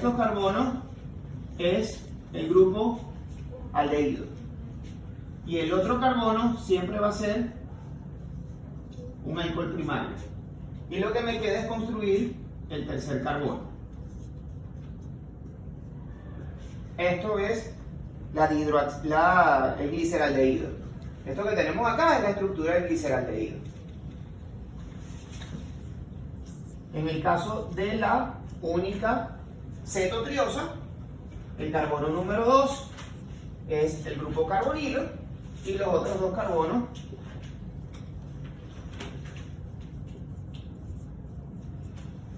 Estos carbonos es el grupo aldehído. Y el otro carbono siempre va a ser un alcohol primario. Y lo que me queda es construir el tercer carbono. Esto es el gliceraldehído. Esto que tenemos acá es la estructura del gliceraldehído. En el caso de la única cetotriosa, el carbono número 2 es el grupo carbonilo y los otros dos carbonos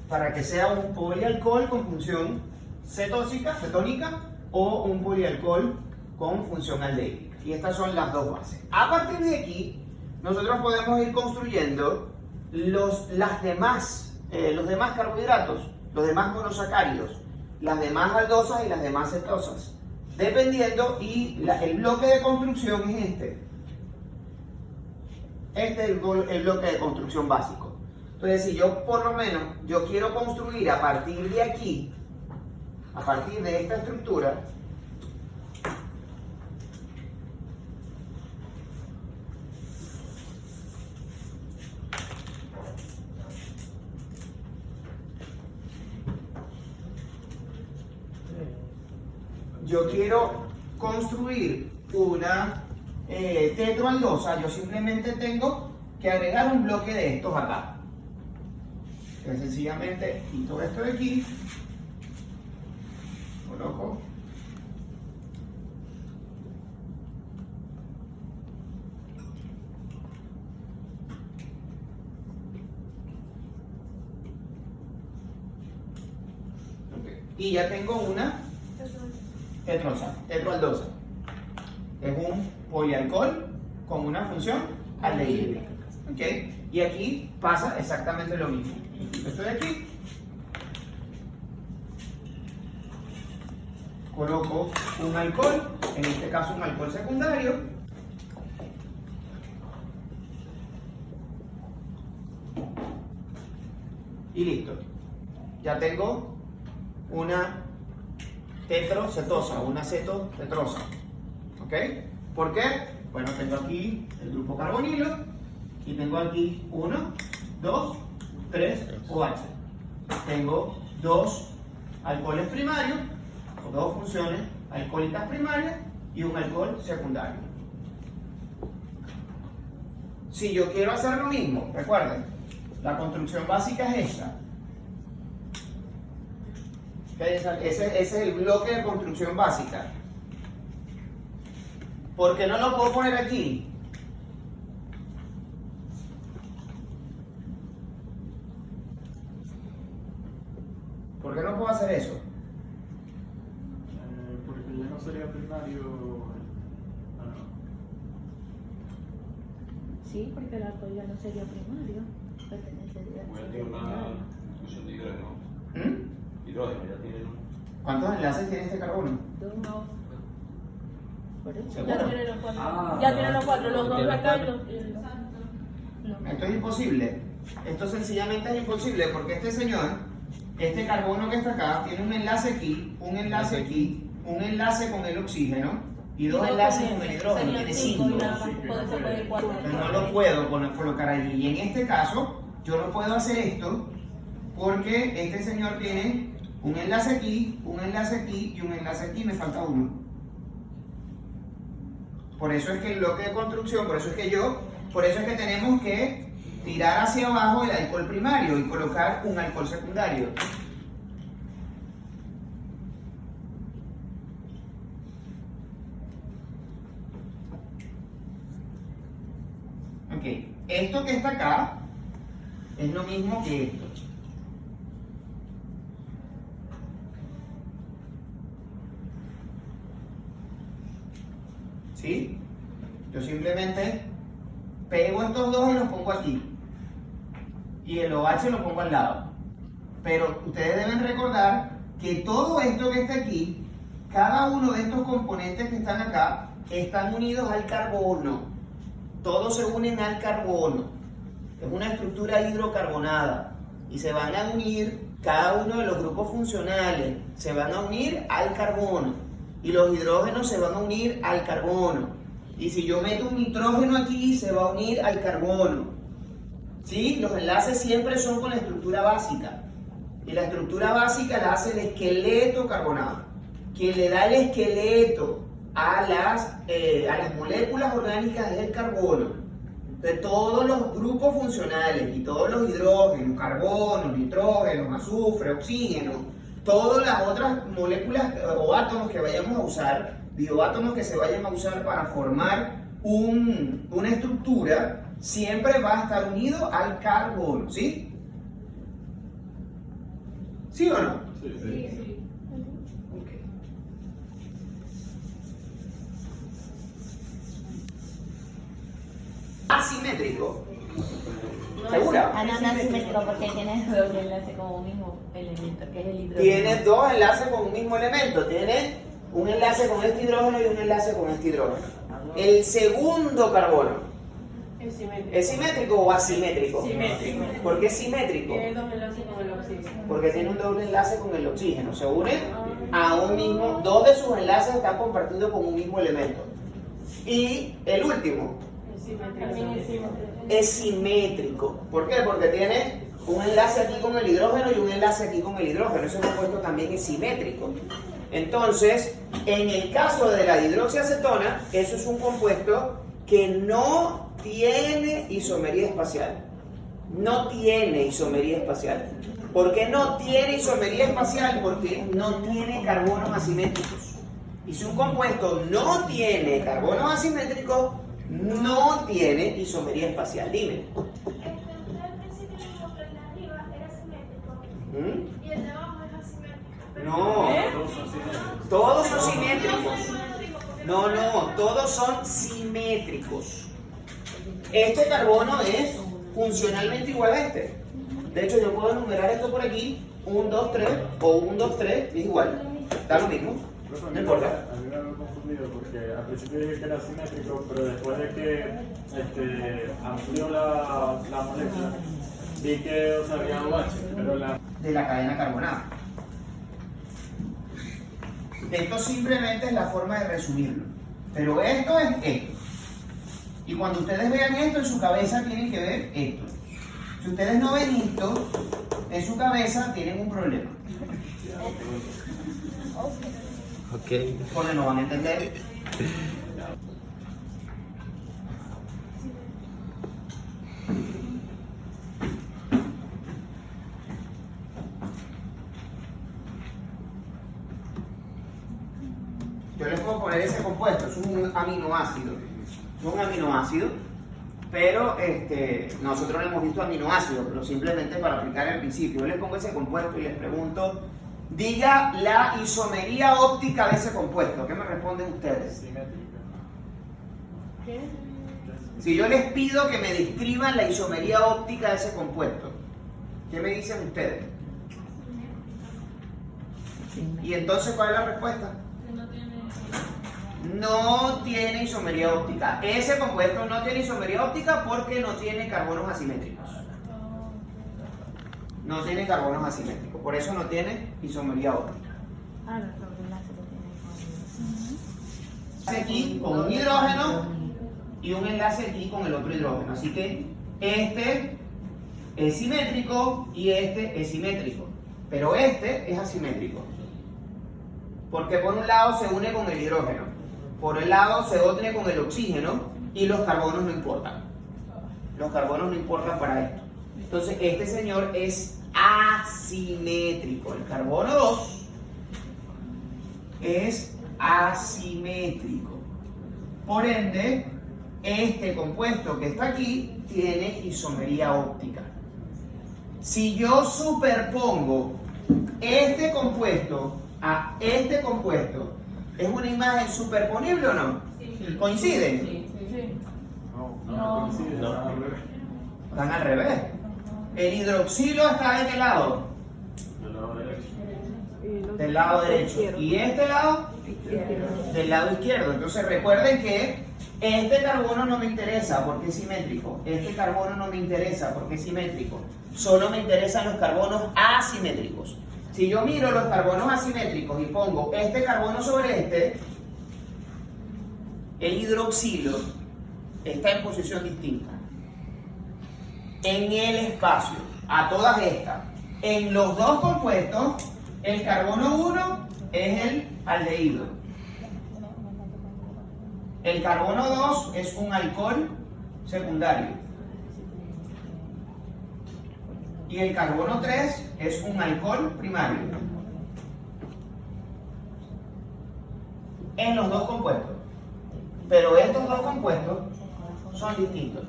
para que sea un polialcohol con función cetónica o un polialcohol con función aldehídica. Y estas son las dos bases. A partir de aquí, nosotros podemos ir construyendo los demás carbohidratos, los demás monosacáridos, las demás aldosas y las demás cetosas, dependiendo, y el bloque de construcción es este. Este es el bloque de construcción básico. Entonces, si yo por lo menos quiero construir a partir de aquí, a partir de esta estructura, yo quiero construir una tetroaldosa, yo simplemente tengo que agregar un bloque de estos acá. Entonces, sencillamente quito esto de aquí, coloco y ya tengo una tetroaldosa. Es un polialcohol con una función aldehídica. ¿Okay? Y aquí pasa exactamente lo mismo. Esto de aquí, coloco un alcohol, en este caso un alcohol secundario, y listo. Ya tengo una tetrocetosa, una cetotetrosa. ¿Ok? ¿Por qué? Bueno, tengo aquí el grupo carbonilo y tengo aquí 1, 2, 3 OH. Tengo dos alcoholes primarios, o dos funciones alcohólicas primarias y un alcohol secundario. Si yo quiero hacer lo mismo, recuerden, la construcción básica es esta. Ese es el bloque de construcción básica. ¿Por qué no lo puedo poner aquí? ¿Por qué no puedo hacer eso? Porque ya no sería primario. Sí, porque el alcohol ya no sería primario. Pertenecería Bueno, tiene una función de hidrógeno. Hidrógeno ya tiene. ¿Cuántos enlaces tiene este carbono? No. Por eso. ¿Seguro? Ya tiene los cuatro. Ya tiene los cuatro, los dos acá y los. No. Esto es imposible. Esto sencillamente es imposible porque este señor, este carbono que está acá, tiene un enlace aquí, un enlace aquí, un enlace con el oxígeno y dos enlaces con el hidrógeno. Tiene 5. No lo puedo colocar allí. Y en este caso, yo no puedo hacer esto porque este señor tiene un enlace aquí, un enlace aquí y un enlace aquí, me falta uno. Por eso es que el bloque de construcción, por eso es que tenemos que tirar hacia abajo el alcohol primario y colocar un alcohol secundario. Ok, esto que está acá es lo mismo que esto. ¿Sí? Yo simplemente pego estos dos y los pongo aquí. Y el OH lo pongo al lado. Pero ustedes deben recordar que todo esto que está aquí, cada uno de estos componentes que están acá, están unidos al carbono. Todos se unen al carbono. Es una estructura hidrocarbonada. Y se van a unir cada uno de los grupos funcionales se van a unir al carbono y los hidrógenos se van a unir al carbono. Y si yo meto un nitrógeno aquí, se va a unir al carbono. ¿Sí? Los enlaces siempre son con la estructura básica. Y la estructura básica la hace el esqueleto carbonado. Quien le da el esqueleto a las moléculas orgánicas es el carbono. De todos los grupos funcionales y todos los hidrógenos, carbono, nitrógeno, azufre, oxígeno, todas las otras moléculas o átomos que vayamos a usar, bioátomos que se vayan a usar para formar una estructura, siempre va a estar unido al carbono, ¿sí? ¿Sí o no? Sí. Sí. Ok. Asimétrico. ¿Segura? Ah, no, no es simétrico porque tiene doble enlace con un mismo elemento, que es el hidrógeno. Tiene dos enlaces con un mismo elemento. Tiene un enlace con este hidrógeno y un enlace con este hidrógeno. El segundo carbono, Es simétrico. ¿es simétrico o asimétrico? Simétrico. ¿Por qué es simétrico? Tiene dos enlaces con el oxígeno. Porque tiene un doble enlace con el oxígeno. Se une a un mismo, dos de sus enlaces están compartidos con un mismo elemento. Y el último Es simétrico. También es simétrico. es simétrico. ¿Por qué? Porque tiene un enlace aquí con el hidrógeno y un enlace aquí con el hidrógeno. Ese compuesto también es simétrico. Entonces, en el caso de la hidroxiacetona, eso es un compuesto que no tiene isomería espacial. No tiene isomería espacial. ¿Por qué no tiene isomería espacial? Porque no tiene carbonos asimétricos. Y si un compuesto no tiene carbonos asimétricos, no tiene isomería espacial. Dime. Al principio dijo que el de arriba era simétrico ¿Mm? y el de abajo es asimétrico. Pero No, Todos todos son simétricos. son simétricos. No, todos son simétricos. Este carbono es funcionalmente igual a este. De hecho, yo puedo enumerar esto por aquí, 1, 2, 3, o 1, 2, 3, es igual. Da lo mismo, no importa. A mí me había confundido porque al principio dije que era simétrico, pero después de que amplió la molécula, vi que había OH, pero De la cadena carbonada. Esto simplemente es la forma de resumirlo. Pero esto es esto. Y cuando ustedes vean esto, en su cabeza tienen que ver esto. Si ustedes no ven esto, en su cabeza tienen un problema. Porque no van a entender. Yo les puedo poner ese compuesto, es un aminoácido. Es un aminoácido, pero nosotros no hemos visto aminoácidos, pero simplemente para aplicar el principio. Yo les pongo ese compuesto y les pregunto, diga la isomería óptica de ese compuesto. ¿Qué me responden ustedes? simétrica. ¿Qué? Si yo les pido que me describan la isomería óptica de ese compuesto, ¿qué me dicen ustedes? Y entonces, ¿cuál es la respuesta? No tiene isomería óptica. Ese compuesto no tiene isomería óptica porque no tiene carbonos asimétricos. No tiene carbonos asimétricos, por eso no tiene isomería óptica. Ah, no, doble enlace lo tiene con Aquí con un hidrógeno y un enlace aquí con el otro hidrógeno. Así que este es simétrico y este es simétrico. Pero este es asimétrico. Porque por un lado se une con el hidrógeno, por el lado se une con el oxígeno y los carbonos no importan. Los carbonos no importan para esto. Entonces este señor es asimétrico. El carbono 2 es asimétrico. Por ende, este compuesto que está aquí tiene isomería óptica. Si yo superpongo este compuesto a este compuesto, ¿es una imagen superponible o no? Sí. ¿Coinciden? Sí. No coincide, No. están al revés. Están al revés. El hidroxilo está de qué lado? Del lado derecho. Del lado derecho. ¿Y este lado? Del lado izquierdo. Entonces recuerden que Este carbono no me interesa porque es simétrico. Este carbono no me interesa porque es simétrico. Solo me interesan los carbonos asimétricos. Si yo miro los carbonos asimétricos y pongo este carbono sobre este, el hidroxilo está en posición distinta. En el espacio, a todas estas. En los dos compuestos, el carbono 1 es el aldehído. El carbono 2 es un alcohol secundario. Y el carbono 3 es un alcohol primario. En los dos compuestos. Pero estos dos compuestos son distintos.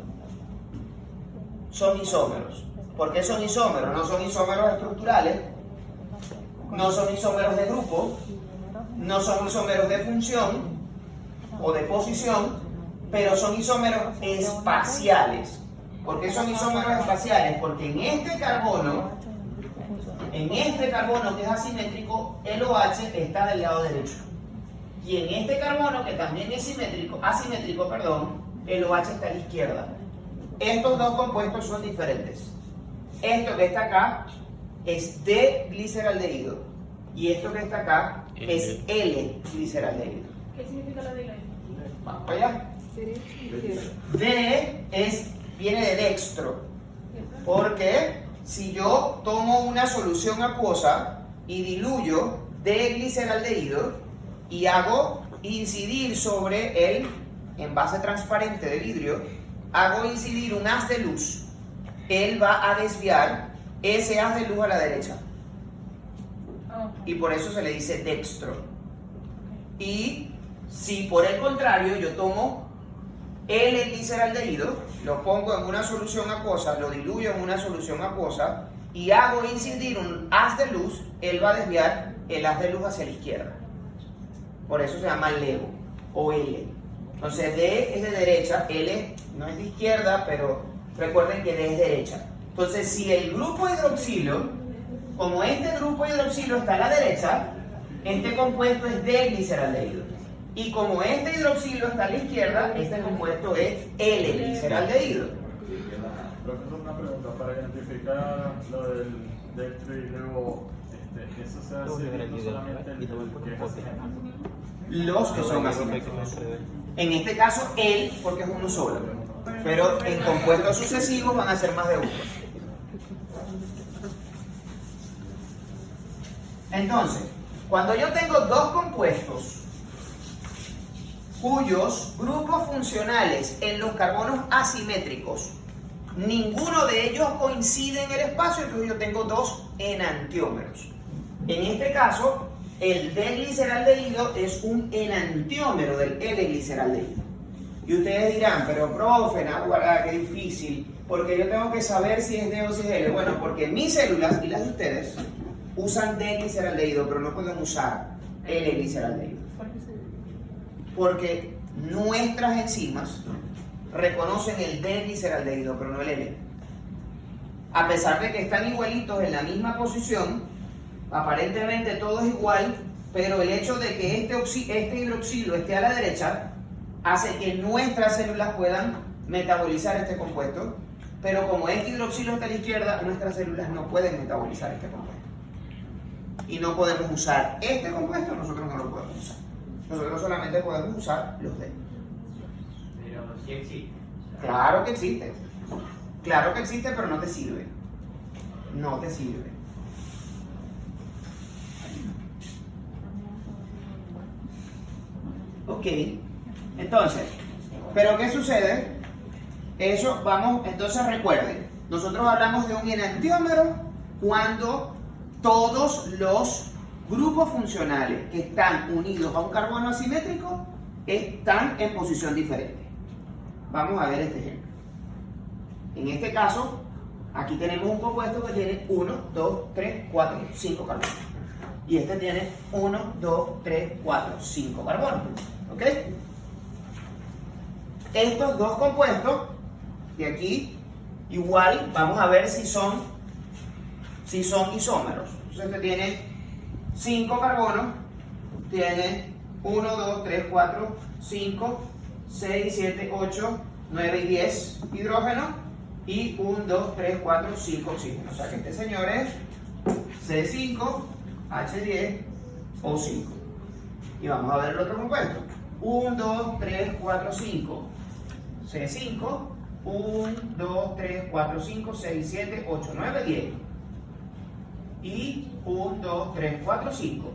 Son isómeros. ¿Por qué son isómeros? No son isómeros estructurales, no son isómeros de grupo, no son isómeros de función o de posición, pero son isómeros espaciales. ¿Por qué son isómeros espaciales? Porque en este carbono que es asimétrico, el OH está del lado derecho. Y en este carbono que también es asimétrico, el OH está a la izquierda. Estos dos compuestos son diferentes. Esto que está acá es D-gliceraldehído y esto que está acá es L-gliceraldehído. ¿Qué significa la D? Vamos para allá. D viene de dextro, porque si yo tomo una solución acuosa y diluyo D-gliceraldehído y hago incidir sobre el envase transparente de vidrio, hago incidir un haz de luz, él va a desviar ese haz de luz a la derecha. Y por eso se le dice dextro. Y si por el contrario yo tomo el gliceraldehído, lo pongo en una solución acuosa, lo diluyo en una solución acuosa y hago incidir un haz de luz, él va a desviar el haz de luz hacia la izquierda. Por eso se llama LEGO o L. Entonces D es de derecha, L no es de izquierda, pero recuerden que D es derecha. Entonces, si el grupo hidroxilo, como este grupo hidroxilo está a la derecha, este compuesto es D-gliceraldehído. Y como este hidroxilo está a la izquierda, este compuesto es L-gliceraldehído. Profesor, una pregunta. Para identificar lo del dextro y luego, ¿eso se hace viendo solamente el que es asimétrico? Los que son asimétricos. En este caso, él, porque es uno solo. Pero en compuestos sucesivos van a ser más de uno. Entonces, cuando yo tengo dos compuestos cuyos grupos funcionales en los carbonos asimétricos, ninguno de ellos coincide en el espacio, entonces yo tengo dos enantiómeros. En este caso, el D-gliceraldehído es un enantiómero del L-gliceraldehído. Y ustedes dirán, pero profe, qué difícil, porque yo tengo que saber si es D o si es L. Bueno, porque mis células y las de ustedes usan D-gliceraldehído, pero no pueden usar L-gliceraldehído. Porque nuestras enzimas reconocen el D-gliceraldehído, pero no el L. A pesar de que están igualitos en la misma posición, aparentemente todo es igual, pero el hecho de que este hidroxilo esté a la derecha hace que nuestras células puedan metabolizar este compuesto, pero como este hidroxilo está a la izquierda, nuestras células no pueden metabolizar este compuesto. Y no podemos usar este compuesto, nosotros no lo podemos usar. Nosotros solamente podemos usar los D. Pero sí existe. Claro que existe. Claro que existe, pero no te sirve. No te sirve. Ok. Entonces, ¿pero qué sucede? Eso, vamos, entonces recuerden, nosotros hablamos de un enantiómero cuando todos los grupos funcionales que están unidos a un carbono asimétrico están en posición diferente. Vamos a ver este ejemplo. En este caso, aquí tenemos un compuesto que tiene 1, 2, 3, 4, 5 carbonos. Y este tiene 1, 2, 3, 4, 5 carbonos. ¿Ok? Estos dos compuestos de aquí, igual, vamos a ver si son isómeros. Entonces este tiene 5 carbonos, tiene 1, 2, 3, 4, 5, 6, 7, 8, 9 y 10 hidrógeno y 1, 2, 3, 4, 5 oxígeno. O sea que este señor es C5, H10, O5. Y vamos a ver el otro compuesto. 1, 2, 3, 4, 5. C5, 1, 2, 3, 4, 5, 6, 7, 8, 9, 10. Y 1, 2, 3, 4, 5.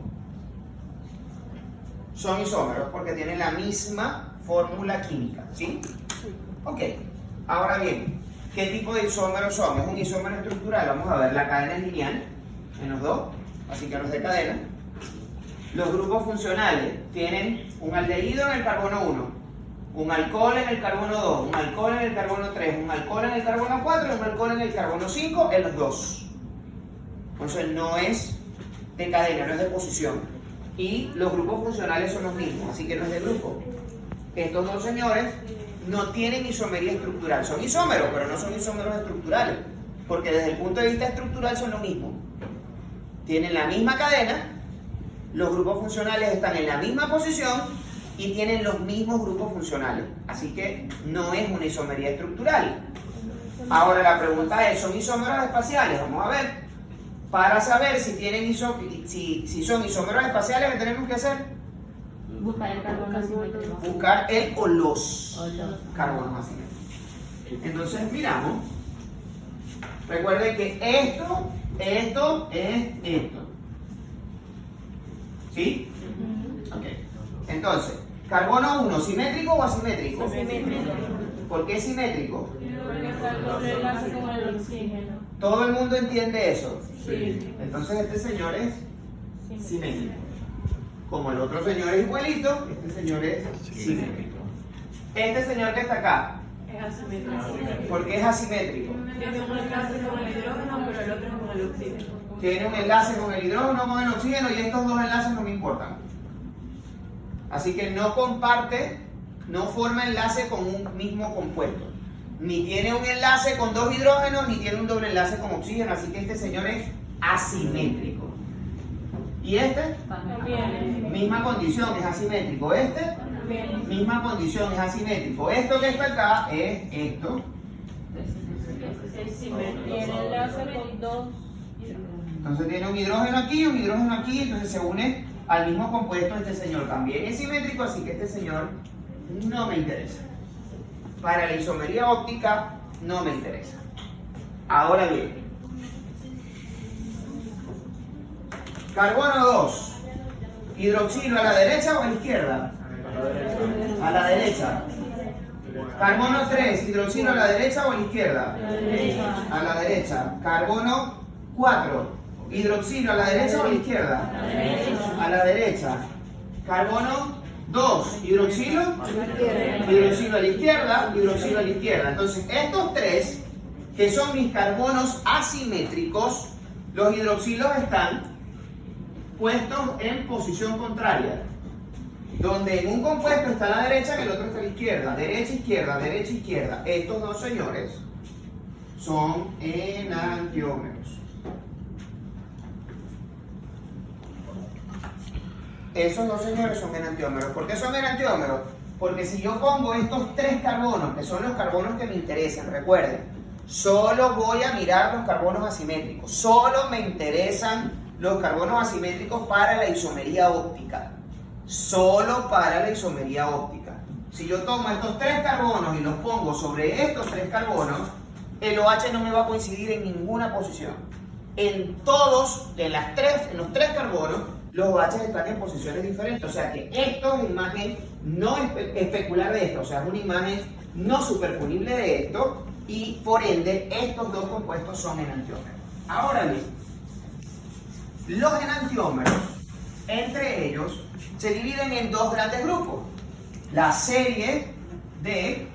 Son isómeros porque tienen la misma fórmula química, ¿sí? Ok. Ahora bien, ¿qué tipo de isómeros son? Es un isómero estructural. Vamos a ver, la cadena es lineal, menos 2, así que no es de cadena. Los grupos funcionales tienen un aldehído en el carbono 1, un alcohol en el carbono 2, un alcohol en el carbono 3, un alcohol en el carbono 4 y un alcohol en el carbono 5 en los dos. Entonces no es de cadena, no es de posición. Y los grupos funcionales son los mismos, así que no es de grupo. Estos dos señores no tienen isomería estructural, son isómeros, pero no son isómeros estructurales, porque desde el punto de vista estructural son lo mismo. Tienen la misma cadena, los grupos funcionales están en la misma posición y tienen los mismos grupos funcionales, así que no es una isomería estructural. Ahora la pregunta es, ¿son isómeros espaciales? Vamos a ver. Para saber si tienen si son isómeros espaciales, ¿qué tenemos que hacer? Buscar el carbono asimétrico. Buscar el o los O los. carbonos asimétricos. Entonces miramos. Recuerden que esto es esto. ¿Sí? Ok. Entonces, carbono 1, ¿simétrico o asimétrico? Asimétrico. ¿Por qué simétrico? Porque está el doble enlace con el oxígeno. ¿Todo el mundo entiende eso? Sí. Entonces este señor es simétrico. Como el otro señor es igualito, este señor es simétrico. Este señor que está acá, Es asimétrico. ¿por qué es asimétrico? Tiene un enlace con el hidrógeno, pero el otro es con el oxígeno. Tiene un enlace con el hidrógeno, con el oxígeno, y estos dos enlaces no me importan. Así que no comparte, no forma enlace con un mismo compuesto. Ni tiene un enlace con dos hidrógenos, ni tiene un doble enlace con oxígeno, así que este señor es asimétrico. ¿Y este? También. Misma condición, es asimétrico. Este, También. misma condición, es asimétrico. Esto que está acá es esto. Es simétrico. Tiene enlace con dos hidrógenos. Entonces tiene un hidrógeno aquí y un hidrógeno aquí, entonces se une al mismo compuesto. Este señor también es simétrico, así que este señor no me interesa. Para la isomería óptica no me interesa. Ahora bien, carbono 2, hidroxilo, ¿a la derecha o a la izquierda? A la derecha. Carbono 3, hidroxilo, ¿a la derecha o a la izquierda? A la derecha. Carbono 4, hidroxilo, ¿a la derecha o a la izquierda? A la derecha. Carbono 2, hidroxilo, hidroxilo a la izquierda, hidroxilo a la izquierda. Entonces, estos tres, que son mis carbonos asimétricos, los hidroxilos están puestos en posición contraria. Donde en un compuesto está a la derecha, en el otro está a la izquierda. Derecha, izquierda, derecha, izquierda. Estos dos señores son enantiómeros. Esos dos señores son enantiómeros. ¿Por qué son enantiómeros? Porque si yo pongo estos tres carbonos, que son los carbonos que me interesan, recuerden, solo voy a mirar los carbonos asimétricos. Solo me interesan los carbonos asimétricos para la isomería óptica. Solo para la isomería óptica. Si yo tomo estos tres carbonos y los pongo sobre estos tres carbonos, el OH no me va a coincidir en ninguna posición. En los tres carbonos, los OH están en posiciones diferentes. O sea que esto es imagen no especular de esto, o sea, es una imagen no superponible de esto, y por ende estos dos compuestos son enantiómeros. Ahora bien, los enantiómeros, entre ellos, se dividen en dos grandes grupos: la serie D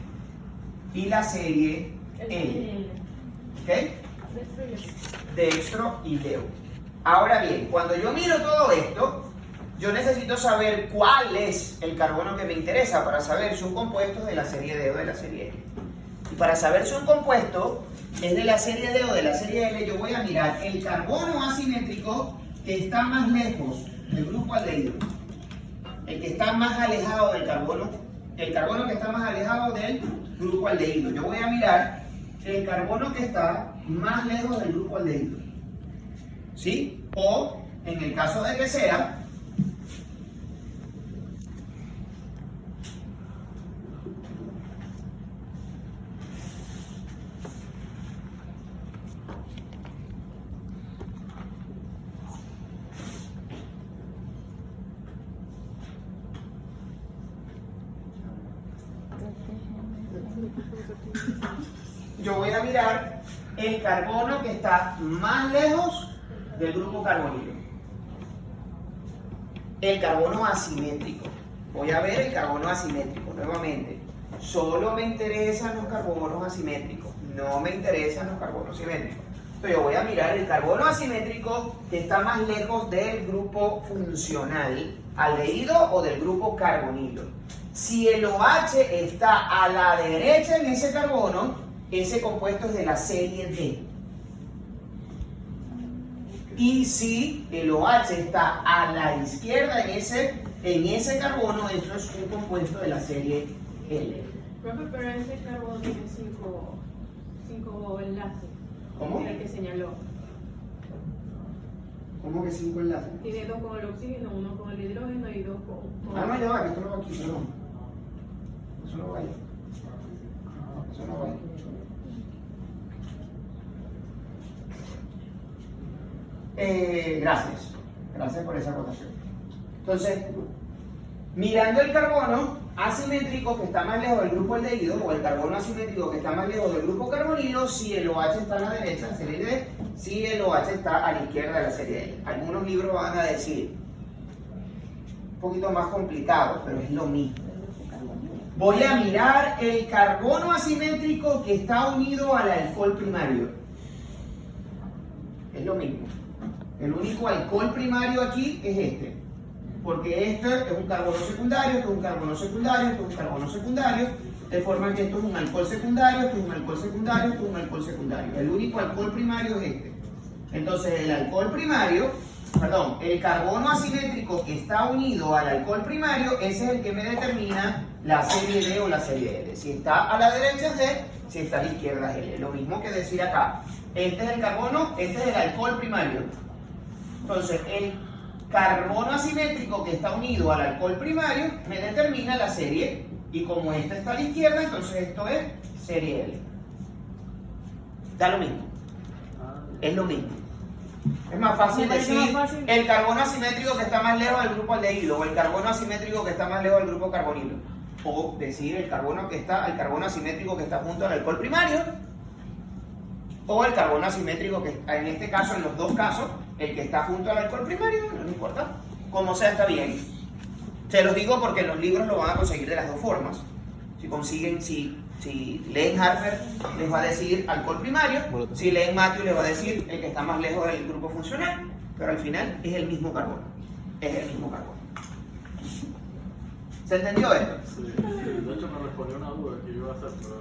y la serie L. ¿Ok? Dextro y leo. Ahora bien, cuando yo miro todo esto, yo necesito saber cuál es el carbono que me interesa para saber si un compuesto es de la serie D o de la serie L. Y para saber si un compuesto es de la serie D o de la serie L, yo voy a mirar el carbono asimétrico que está más lejos del grupo aldehído, el que está más alejado del carbono El carbono que está más alejado del grupo aldehído. Yo voy a mirar el carbono que está más lejos del grupo aldehído. ¿Sí? O, en el caso de que sea, yo voy a mirar el carbono que está más lejos del grupo carbonilo. El carbono asimétrico. Voy a ver el carbono asimétrico nuevamente. Solo me interesan los carbonos asimétricos, no me interesan los carbonos simétricos. Entonces yo voy a mirar el carbono asimétrico que está más lejos del grupo funcional aldehído o del grupo carbonilo. Si el OH está a la derecha en ese carbono, ese compuesto es de la serie D. Y si el OH está a la izquierda en ese carbono, eso es un compuesto de la serie L. Profe, pero ese carbono tiene cinco enlaces. ¿Cómo? El que señaló. ¿Cómo que 5 enlaces? Tiene 2 con el oxígeno, 1 con el hidrógeno y 2 con... Ah, no, ya va, que esto no va aquí, perdón. Eso no va ahí. Eso no va ahí. Gracias. Gracias por esa acotación. Entonces, mirando el carbono asimétrico que está más lejos del grupo aldehído o el carbono asimétrico que está más lejos del grupo carbonilo, si el OH está a la derecha, la serie D, si el OH está a la izquierda de la serie L. Algunos libros van a decir un poquito más complicado, pero es lo mismo. Voy a mirar el carbono asimétrico que está unido al alcohol primario. Es lo mismo. El único alcohol primario aquí es este. Porque este es un carbono secundario, esto es un carbono secundario, esto es un carbono secundario, de forma que esto es un alcohol secundario, esto es un alcohol secundario, esto es un alcohol secundario. El único alcohol primario es este. Entonces el alcohol primario, perdón, el carbono asimétrico que está unido al alcohol primario, ese es el que me determina la serie D o la serie L. Si está a la derecha es D, si está a la izquierda es L. Lo mismo que decir acá. Este es el carbono, este es el alcohol primario. Entonces el carbono asimétrico que está unido al alcohol primario me determina la serie, y como esta está a la izquierda, entonces esto es serie L. Da lo mismo. Es lo mismo. Es más fácil decir el carbono asimétrico que está más lejos del grupo aldehído o el carbono asimétrico que está más lejos del grupo carbonilo. O decir el carbono asimétrico que está junto al alcohol primario o el carbono asimétrico que en este caso, en los dos casos, el que está junto al alcohol primario, no importa. Como sea, está bien. Se los digo porque los libros lo van a conseguir de las dos formas. Si leen Harper, les va a decir alcohol primario. Si leen Matthew, les va a decir el que está más lejos del grupo funcional. Pero al final es el mismo carbono. Es el mismo carbono. ¿Se entendió esto? Sí, de hecho me respondió una duda que yo iba a hacer, pero...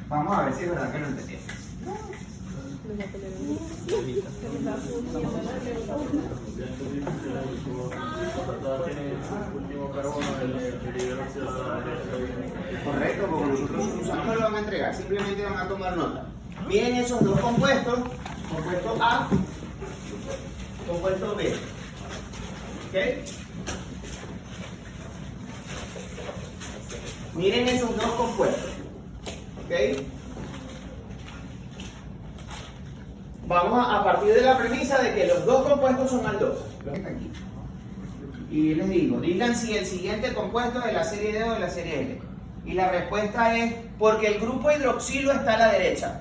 Vamos a ver si es verdad que no entendí. Correcto, porque nosotros no me lo van a entregar, simplemente van a tomar nota. Miren esos dos compuestos, compuesto A, compuesto B. ¿Ok? Miren esos dos compuestos. ¿Ok? Vamos a partir de la premisa de que los dos compuestos son aldosos. Y les digo, digan si el siguiente compuesto es de la serie D o de la serie L. Y la respuesta es porque el grupo hidroxilo está a la derecha.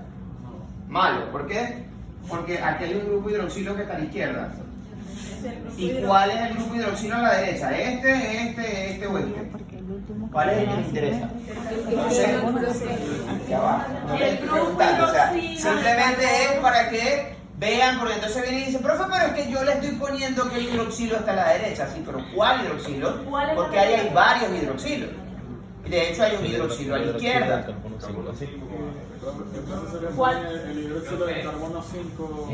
Malo, ¿por qué? Porque aquí hay un grupo hidroxilo que está a la izquierda. ¿Y cuál es el grupo hidroxilo a la derecha? Este o este. ¿Cuál es el que me interesa? Entonces, ya va. No te estoy preguntando, o sea, simplemente es para que vean, porque entonces vienen y dicen, profe, pero es que yo le estoy poniendo que el hidroxilo está a la derecha. Sí, pero ¿cuál hidroxilo? Porque ahí hay varios hidroxilos. De hecho, hay un hidroxilo a la izquierda. ¿Cuál? El hidroxilo del carbono 5.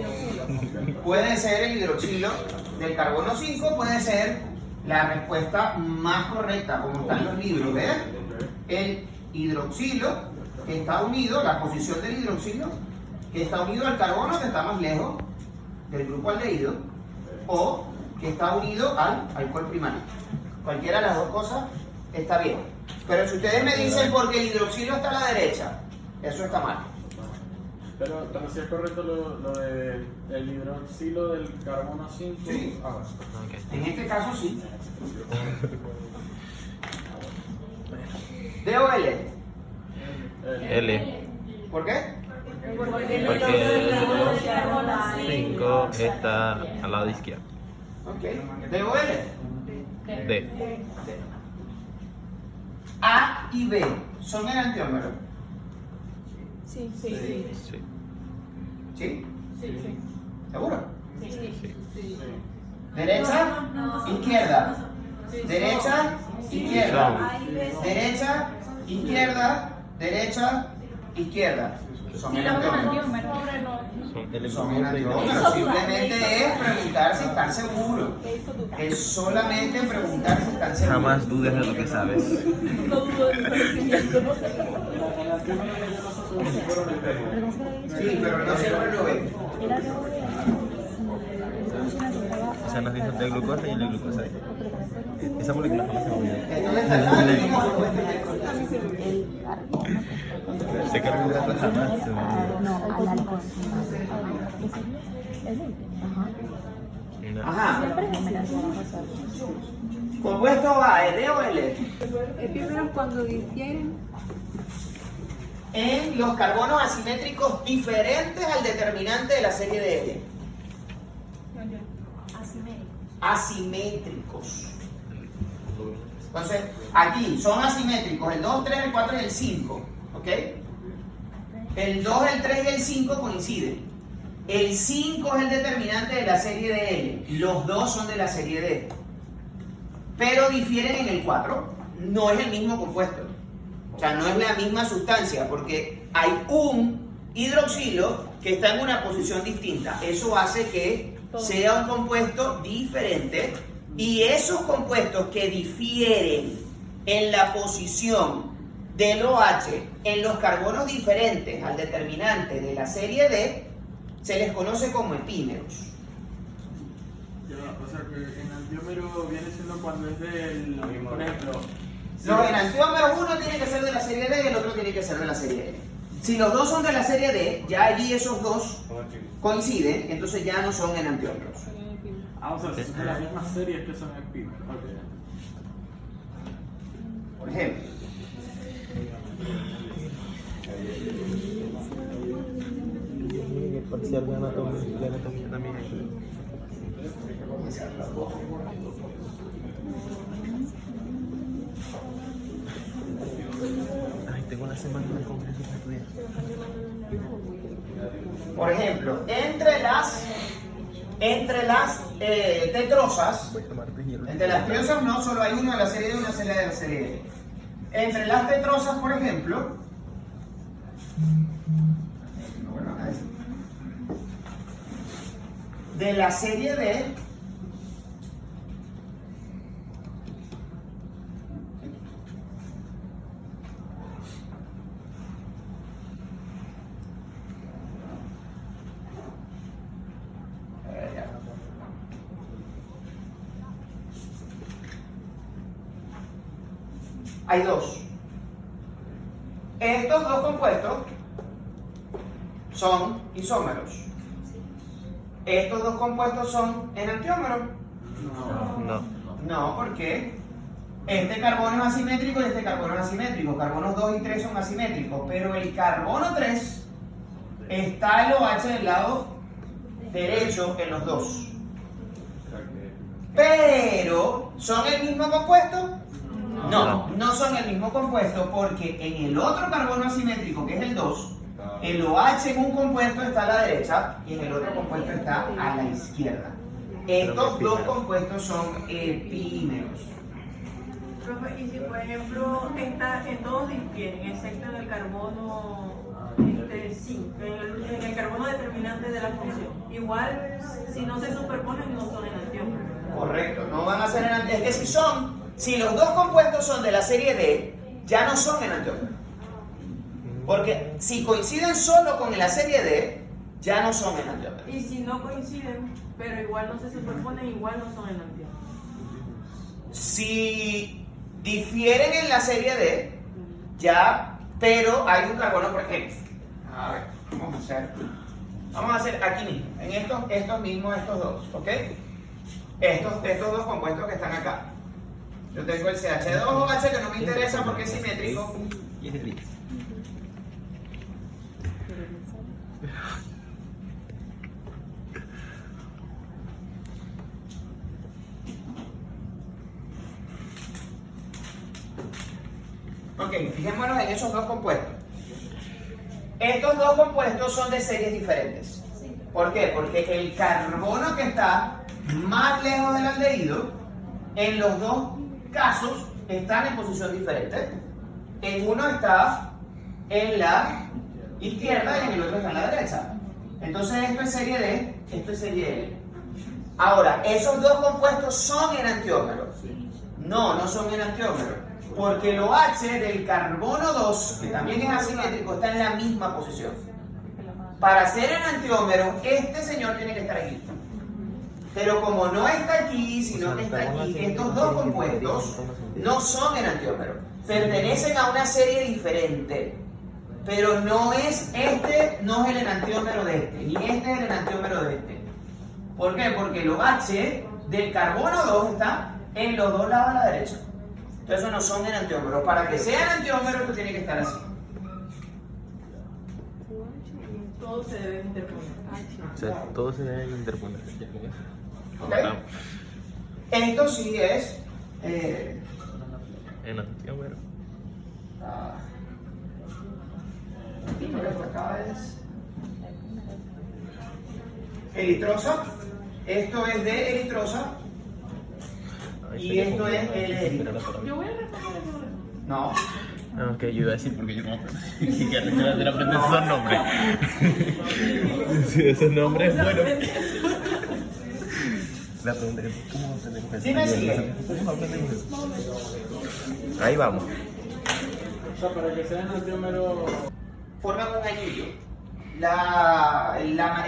Puede ser el hidroxilo del carbono 5, puede ser la respuesta más correcta, como están los libros, ¿ves? El hidroxilo que está unido, la posición del hidroxilo que está unido al carbono que está más lejos del grupo aldehído, o que está unido al alcohol primario. Cualquiera de las dos cosas está bien. Pero si ustedes me dicen porque el hidroxilo está a la derecha, eso está mal. Pero sí es correcto lo de el hidroxilo del carbono 5. Sí. Ah, En este caso sí. D o L. L. ¿Por qué? Porque el 5 está al lado izquierdo. Ok. D o L. D. A y B son enantiómeros. Sí, sí, sí. Sí. ¿Sí? Sí, sí. ¿Seguro? Sí. Derecha, izquierda. Derecha, izquierda. Derecha, izquierda. Derecha, izquierda. Son enantiómeros. Son enantiómeros. Simplemente es preguntar si están seguros. Es solamente preguntar si están seguros. Jamás dudes de lo que sabes. No dudo del conocimiento. Sí, pero no siempre lo ven. O sea, nos dijo de glucosa y el de glucosa. Esa molécula jamás se me olvida. ¿Dónde está el Sé que carbohidratos jamás se me olvida. No, al alcohol. Ajá. Compuesto A, ¿D o L? Epímeros cuando difieren. En los carbonos asimétricos diferentes al determinante de la serie de L. Asimétricos. Entonces, aquí son asimétricos el 2, 3, el 4 y el 5. ¿Ok? El 2, el 3 y el 5 coinciden. El 5 es el determinante de la serie de L. Los dos son de la serie D. Pero difieren en el 4. No es el mismo compuesto. O sea, no es la misma sustancia, porque hay un hidroxilo que está en una posición distinta. Eso hace que sea un compuesto diferente, y esos compuestos que difieren en la posición del OH en los carbonos diferentes al determinante de la serie D se les conoce como epímeros. o sea que enantiómero viene siendo cuando es del, por ejemplo, Los enantiómeros, uno tiene que ser de la serie D y el otro tiene que ser de la serie L. Si los dos son de la serie D, ya allí esos dos coinciden, entonces ya no son enantiómeros. o sea, son de las mismas series que son epímeros. Por ejemplo, Parcial de anatomía también. Ay, tengo una semana de congreso para estudiar. por ejemplo, entre las tetrosas, entre las tetrosas no solo hay una de la serie D y una serie de la serie D. Entre las tetrosas, por ejemplo, de la serie D, hay dos. Estos dos compuestos son isómeros. Estos dos compuestos son enantiómeros. No. No, porque este carbono es asimétrico y este carbono es asimétrico. Carbonos 2 y 3 son asimétricos, pero el carbono 3 está el OH del lado derecho en los dos. Pero, ¿son el mismo compuesto? No, no son el mismo compuesto, porque en el otro carbono asimétrico, que es el 2, el OH en un compuesto está a la derecha y en el otro compuesto está a la izquierda. Estos dos compuestos son epímeros. Profe, y si por ejemplo todos difieren, excepto en el carbono 5, en el carbono determinante de la función, igual si no se superponen no son enantiómeros. Correcto, no van a ser enantiómeros. Es que si los dos compuestos son de la serie D, ya no son enantiómeros. Porque si coinciden solo con la serie D, ya no son enantiómeros. Y si no coinciden, pero igual no se superponen, igual no son enantiómeros. Si difieren en la serie D, ya, pero hay un carbono, por ejemplo. A ver, vamos a hacer aquí mismo, en estos mismos, estos dos, ¿ok? Estos dos compuestos que están acá. Yo tengo el CH2OH que no me interesa porque es simétrico. Y es gris. Ok, fijémonos en esos dos compuestos. Estos dos compuestos son de series diferentes. ¿Por qué? Porque el carbono que está más lejos del aldehído, en los dos casos, están en posición diferente. En uno está en la izquierda y en el otro está en la derecha. Entonces esto es serie D, esto es serie L. Ahora, ¿esos dos compuestos son enantiómeros? No, no son enantiómeros. Porque el OH del carbono 2, que también es asimétrico, está en la misma posición. Para ser enantiómero, este señor tiene que estar aquí. Pero como no está aquí, sino que está aquí, estos dos compuestos no son enantiómeros. Pertenecen a una serie diferente. Pero no es no es el enantiómero de este, ni este es el enantiómero de este. ¿Por qué? Porque el OH del carbono 2 está en los dos lados a la derecha. Entonces esos no son enantiómeros. Para que sea enantiómero, esto tiene que estar así. Todo se debe interponer. O sea, todos se deben interponer. ¿Okay? Esto sí es Enantiómero. lo que por acá es eritrosa. Esto es de eritrosa. Y esto es L. Yo voy a responder eso. No. No, ok, yo iba a decir porque yo no aprendí. Que aprender esos nombres. Sí, esos nombres, bueno. La pregunta es: ¿cómo aprendemos eso? Sí, me sigue. ¿Cómo aprendemos eso? Ahí vamos. O sea, para que sea enantiómero. Forman un anillo.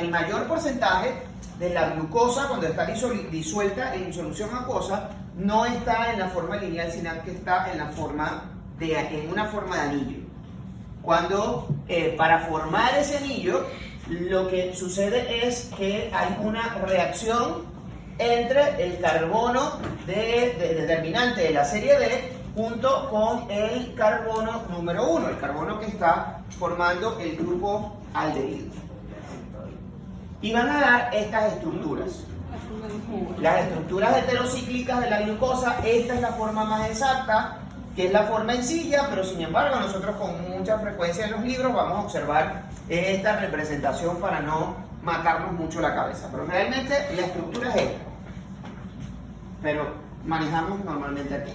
El mayor porcentaje de la glucosa, cuando está disuelta en solución acuosa, no está en la forma lineal, sino que está en una forma de anillo. Cuando para formar ese anillo, lo que sucede es que hay una reacción entre el carbono determinante de la serie D junto con el carbono número 1, el carbono que está formando el grupo aldehído. Y van a dar estas estructuras. Las estructuras heterocíclicas de la glucosa, esta es la forma más exacta, que es la forma en silla, pero sin embargo nosotros con mucha frecuencia en los libros vamos a observar esta representación para no matarnos mucho la cabeza. Pero realmente la estructura es esta. Pero manejamos normalmente aquí.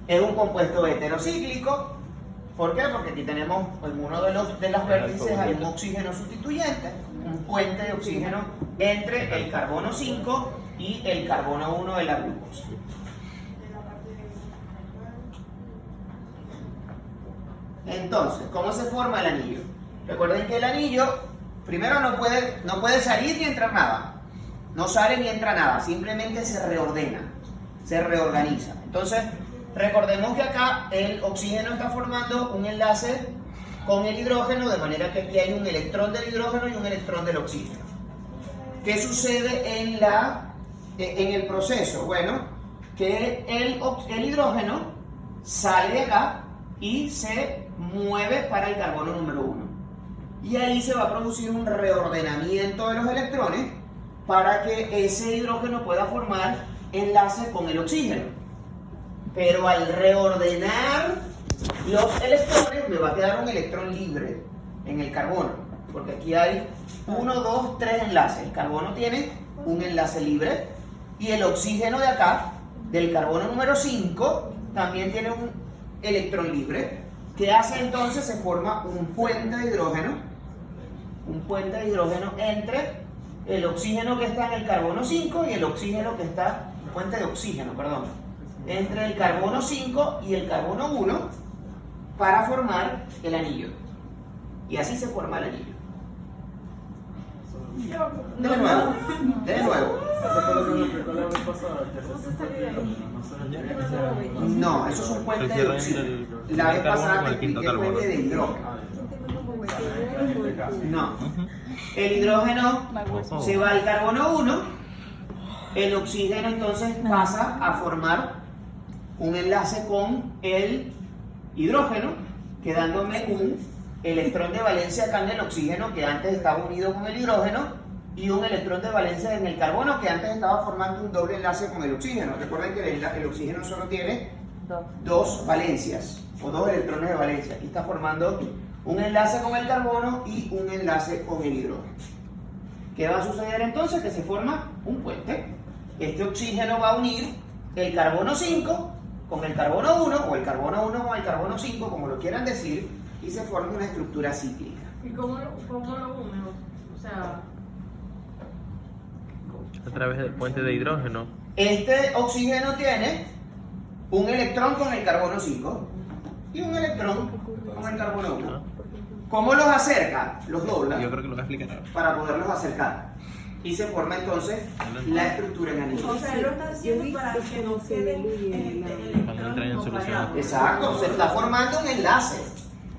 Es un compuesto heterocíclico. ¿Por qué? Porque aquí tenemos uno de las vértices, hay un oxígeno sustituyente, un puente de oxígeno entre el carbono 5 y el carbono 1 de la glucosa. Entonces, ¿cómo se forma el anillo? Recuerden que el anillo, primero no puede salir ni entrar nada. No sale ni entra nada, simplemente se reordena, se reorganiza. Entonces, recordemos que acá el oxígeno está formando un enlace con el hidrógeno, de manera que aquí hay un electrón del hidrógeno y un electrón del oxígeno. ¿Qué sucede en el proceso? Bueno, que el hidrógeno sale de acá y se mueve para el carbono número 1. Y ahí se va a producir un reordenamiento de los electrones para que ese hidrógeno pueda formar enlace con el oxígeno. Pero al reordenar los electrones me va a quedar un electrón libre en el carbono, porque aquí hay 1, 2, 3 enlaces. El carbono tiene un enlace libre y el oxígeno de acá, del carbono número 5, también tiene un electrón libre. ¿Qué hace entonces? Se forma un puente de hidrógeno entre el oxígeno que está en el carbono 5 y el oxígeno que está, fuente de oxígeno, perdón, entre el carbono 5 y el carbono 1 para formar el anillo. Y así se forma el anillo. De nuevo, de nuevo. Eso fue lo que me explicó la vez pasada, que se siente hidrógeno, no sé. No, eso es un puente de oxígeno. La vez pasada te expliqué el puente de hidrógeno. No. El hidrógeno se va al carbono 1, el oxígeno entonces pasa a formar un enlace con el hidrógeno, quedándome un electrón de valencia acá en el oxígeno que antes estaba unido con el hidrógeno y un electrón de valencia en el carbono que antes estaba formando un doble enlace con el oxígeno. Recuerden que el oxígeno solo tiene dos valencias o dos electrones de valencia. Aquí está formando un enlace con el carbono y un enlace con el hidrógeno. ¿Qué va a suceder entonces? Que se forma un puente. Este oxígeno va a unir el carbono 5 con el carbono 1 o el carbono 1 con el carbono 5, como lo quieran decir, y se forma una estructura cíclica. ¿Y cómo lo une? O sea, A través del puente de hidrógeno. Este oxígeno tiene un electrón con el carbono 5 y un electrón con el carbono 1. ¿Cómo los acerca? Los dobla Yo creo que lo voy a explicar ahora. para poderlos acercar. Y se forma entonces la estructura en anillo. o sea, él lo está haciendo para que no queden Cuando entran en solución. Exacto, se está formando un enlace.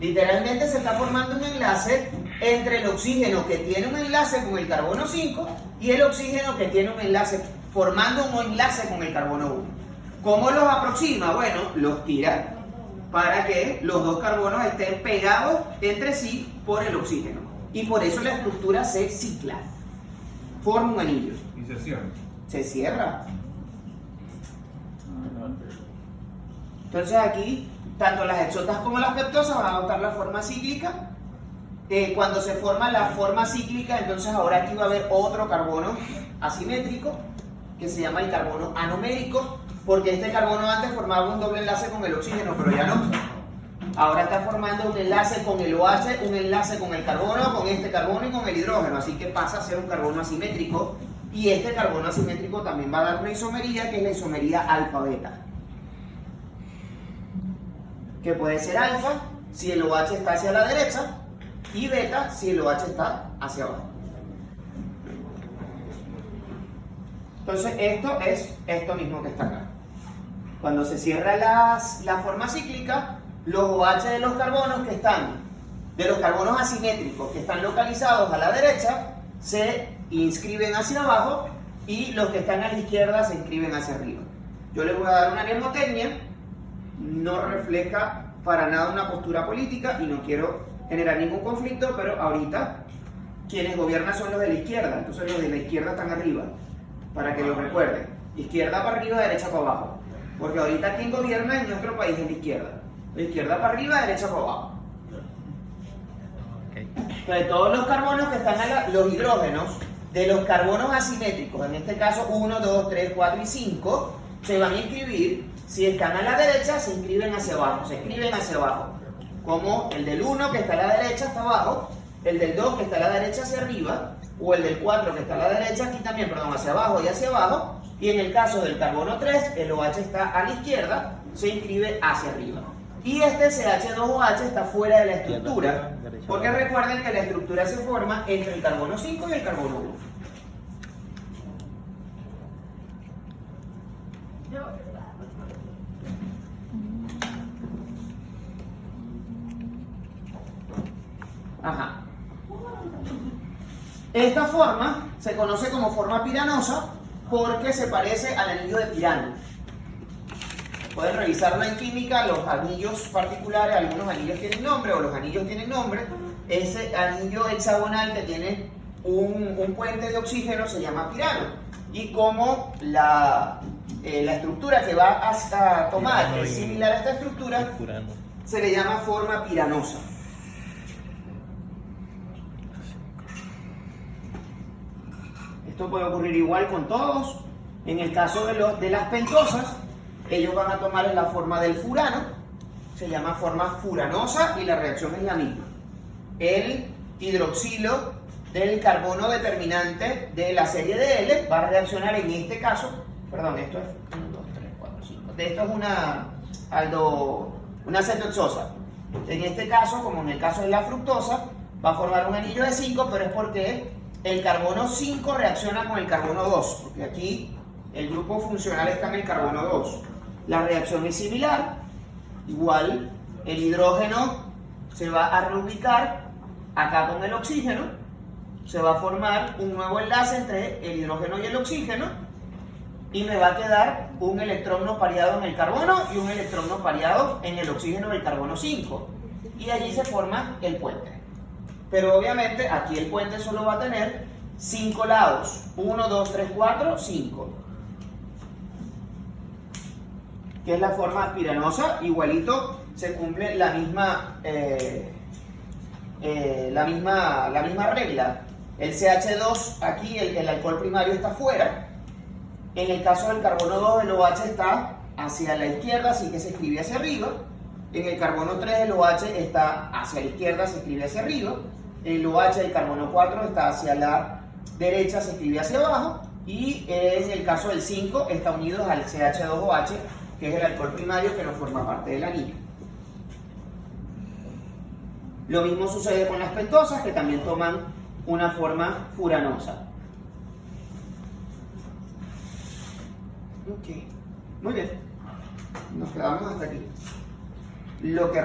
Literalmente se está formando un enlace entre el oxígeno que tiene un enlace con el carbono 5 y el oxígeno que tiene un enlace, formando un enlace con el carbono 1. ¿Cómo los aproxima? Bueno, los tira para que los dos carbonos estén pegados entre sí por el oxígeno. Y por eso la estructura se cicla. Forma un anillo. Y se cierra. Se cierra. Entonces aquí, tanto las exotas como las peptosas van a adoptar la forma cíclica. Cuando se forma la forma cíclica, entonces ahora aquí va a haber otro carbono asimétrico, que se llama el carbono anomérico, porque este carbono antes formaba un doble enlace con el oxígeno, pero ya no. Ahora está formando un enlace con el OH, un enlace con el carbono, con este carbono y con el hidrógeno, así que pasa a ser un carbono asimétrico, y este carbono asimétrico también va a dar una isomería, que es la isomería alfa-beta, que puede ser alfa si el OH está hacia la derecha y beta si el OH está hacia abajo. Entonces esto es esto mismo que está acá. Cuando se cierra la forma cíclica, los OH de los carbonos que están, de los carbonos asimétricos que están localizados a la derecha, se inscriben hacia abajo y los que están a la izquierda se inscriben hacia arriba. Yo les voy a dar una mnemotecnia, no refleja para nada una postura política y no quiero generar ningún conflicto, pero ahorita quienes gobiernan son los de la izquierda, entonces los de la izquierda están arriba, para que lo recuerden. Izquierda para arriba, derecha para abajo. Porque ahorita quien gobierna en nuestro país es la izquierda. De izquierda para arriba, derecha para abajo. Entonces todos los carbonos que están los hidrógenos de los carbonos asimétricos, en este caso 1, 2, 3, 4 y 5, se van a inscribir, si están a la derecha, se inscriben hacia abajo, se escriben hacia abajo. Como el del 1 que está a la derecha hasta abajo, el del 2 que está a la derecha hacia arriba, o el del 4 que está a la derecha, aquí también, perdón, hacia abajo y hacia abajo, y en el caso del carbono 3, el OH está a la izquierda, se inscribe hacia arriba. Y este CH2OH está fuera de la estructura, porque recuerden que la estructura se forma entre el carbono 5 y el carbono 1. Ajá. Esta forma se conoce como forma piranosa porque se parece al anillo de Pirano. Pueden revisarlo en química, los anillos particulares, algunos anillos tienen nombre o los anillos tienen nombre. Ese anillo hexagonal que tiene un puente de oxígeno se llama pirano. Y como la estructura que va a tomar es similar a esta estructura, se le llama forma piranosa. Esto puede ocurrir igual con todos. En el caso de las pentosas, ellos van a tomar la forma del furano, se llama forma furanosa y la reacción es la misma. El hidroxilo del carbono determinante de la serie de L va a reaccionar en este caso, perdón, esto es 1, 2, 3, 4, 5. Esto es una cetoxosa. En este caso, como en el caso de la fructosa, va a formar un anillo de 5, pero es porque el carbono 5 reacciona con el carbono 2, porque aquí el grupo funcional está en el carbono 2. La reacción es similar, igual el hidrógeno se va a reubicar acá con el oxígeno, se va a formar un nuevo enlace entre el hidrógeno y el oxígeno y me va a quedar un electrón no pareado en el carbono y un electrón no pareado en el oxígeno del carbono 5 y allí se forma el puente. Pero obviamente aquí el puente solo va a tener 5 lados, 1, 2, 3, 4, 5, que es la forma piranosa. Igualito se cumple la misma regla. El CH2 aquí, el alcohol primario está afuera. En el caso del carbono 2, el OH está hacia la izquierda, así que se escribe hacia arriba. En el carbono 3, el OH está hacia la izquierda, se escribe hacia arriba. El OH del carbono 4 está hacia la derecha, se escribe hacia abajo. Y en el caso del 5, está unido al CH2OH, que es el alcohol primario que no forma parte del anillo. Lo mismo sucede con las pentosas, que también toman una forma furanosa. Ok, muy bien. Nos quedamos hasta aquí. Lo que